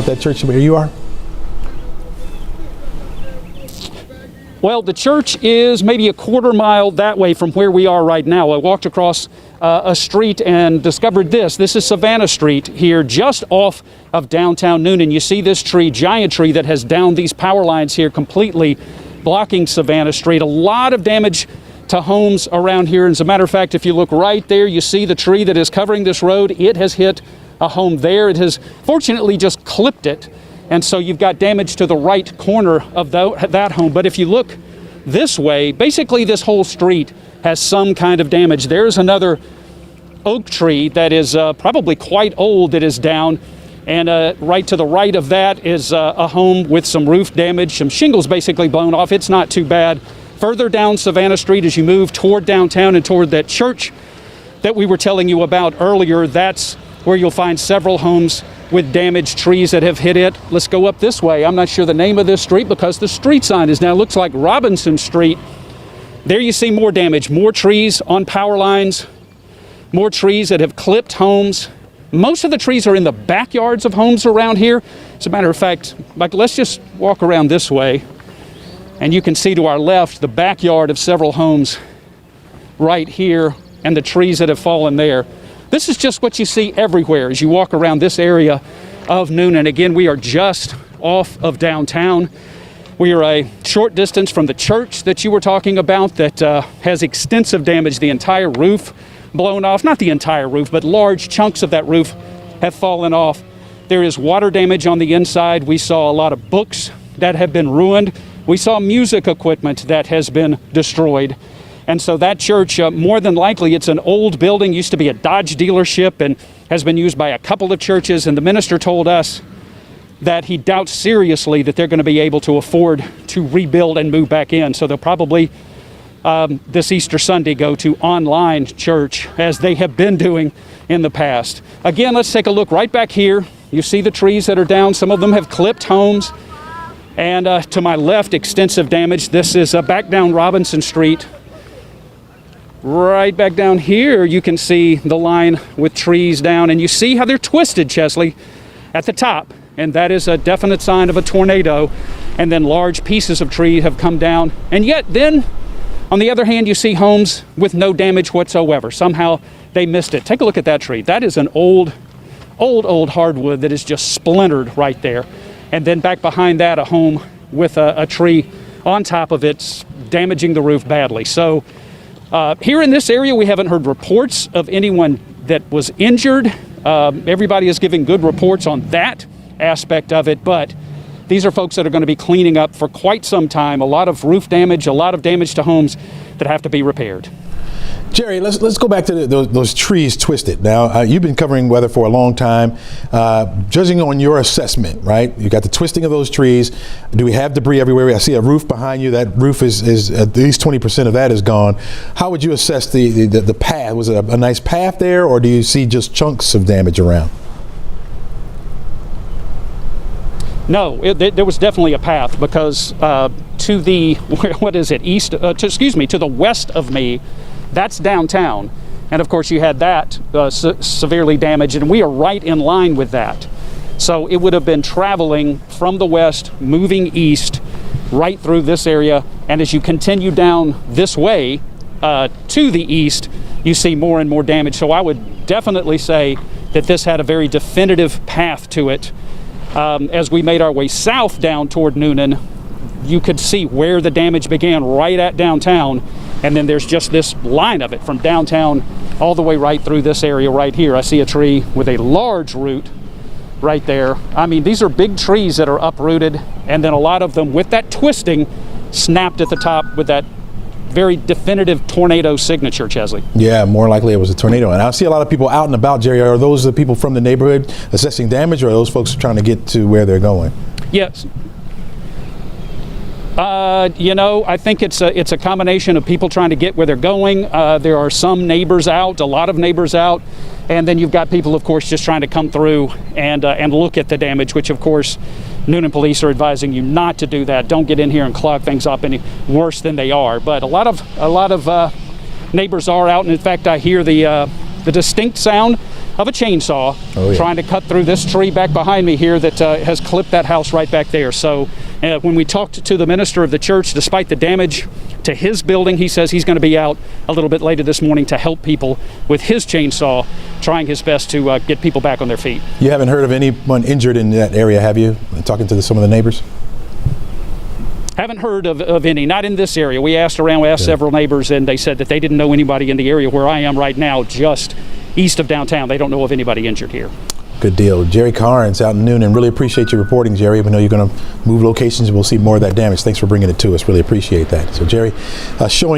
That church where you are? Well, the church is maybe a quarter mile that way from where we are right now. I walked across a street and discovered this. This is Savannah Street here, just off of downtown Newnan. You see this tree, giant tree that has downed these power lines here, completely blocking Savannah Street. A lot of damage to homes around here. As a matter of fact, if you look right there, you see the tree that is covering this road. It has hit a home there. It has fortunately just clipped it. And so you've got damage to the right corner of that home. But if you look this way, basically this whole street has some kind of damage. There's another oak tree that is probably quite old that is down. And right to the right of that is a home with some roof damage, some shingles basically blown off. It's not too bad. Further down Savannah Street, as you move toward downtown and toward that church that we were telling you about earlier, that's where you'll find several homes with damaged trees that have hit it. Let's go up this way. I'm not sure the name of this street because the street sign is now looks like Robinson Street. There you see more damage, more trees on power lines, more trees that have clipped homes. Most of the trees are in the backyards of homes around here. As a matter of fact, like, let's just walk around this way and you can see to our left the backyard of several homes right here and the trees that have fallen there. This is just what you see everywhere as you walk around this area of Newnan. Again, we are just off of downtown. We are a short distance from the church that you were talking about that has extensive damage. The entire roof blown off. Not the entire roof, but large chunks of that roof have fallen off. There is water damage on the inside. We saw a lot of books that have been ruined. We saw music equipment that has been destroyed. And so that church, more than likely, it's an old building, used to be a Dodge dealership and has been used by a couple of churches. And the minister told us that he doubts seriously that they're going to be able to afford to rebuild and move back in. So they'll probably, this Easter Sunday, go to online church as they have been doing in the past. Again, let's take a look right back here. You see the trees that are down. Some of them have clipped homes. And to my left, extensive damage. This is back down Robinson Street. Right back down here, you can see the line with trees down, and you see how they're twisted, Chesley, at the top. And that is a definite sign of a tornado. And then large pieces of tree have come down. And yet then, on the other hand, you see homes with no damage whatsoever. Somehow they missed it. Take a look at that tree. That is an old hardwood that is just splintered right there. And then back behind that, a home with a tree on top of it, damaging the roof badly. So here in this area, we haven't heard reports of anyone that was injured. Everybody is giving good reports on that aspect of it, but these are folks that are going to be cleaning up for quite some time. A lot of roof damage, a lot of damage to homes that have to be repaired. Jerry, let's go back to those trees twisted. Now, you've been covering weather for a long time. Judging on your assessment, right? You got the twisting of those trees. Do we have debris everywhere? I see a roof behind you. That roof is at least 20% of that is gone. How would you assess the path? Was it a nice path there, or do you see just chunks of damage around? No, there was definitely a path because to the, what is it, to the west of me, that's downtown. And of course you had that severely damaged, and we are right in line with that. So it would have been traveling from the west, moving east, right through this area. And as you continue down this way to the east, you see more and more damage. So I would definitely say that this had a very definitive path to it. As we made our way south down toward Newnan, you could see where the damage began right at downtown. And then there's just this line of it from downtown all the way right through this area right here. I see a tree with a large root right there. I mean, these are big trees that are uprooted, and then a lot of them with that twisting snapped at the top with that very definitive tornado signature, Chesley. Yeah, more likely it was a tornado. And I see a lot of people out and about, Jerry. Are those the people from the neighborhood assessing damage, or are those folks trying to get to where they're going? Yes. I think it's a combination of people trying to get where they're going. There are some neighbors out, a lot of neighbors out, and then you've got people, of course, just trying to come through and look at the damage, which, of course, Newnan police are advising you not to do that. Don't get in here and clog things up any worse than they are. But a lot of neighbors are out, and in fact, I hear the distinct sound of a chainsaw, Oh, yeah. trying to cut through this tree back behind me here that has clipped that house right back there. So when we talked to the minister of the church, despite the damage to his building, he says he's going to be out a little bit later this morning to help people with his chainsaw, trying his best to get people back on their feet. You haven't heard of anyone injured in that area, have you? Talking to some of the neighbors? Haven't heard of any, not in this area. We asked around, we asked several neighbors, and they said that they didn't know anybody in the area where I am right now, just east of downtown. They don't know of anybody injured here. Good deal. Jerry Carnes out in Newnan. Really appreciate your reporting, Jerry. We know you're going to move locations and we'll see more of that damage. Thanks for bringing it to us. Really appreciate that. So, Jerry, showing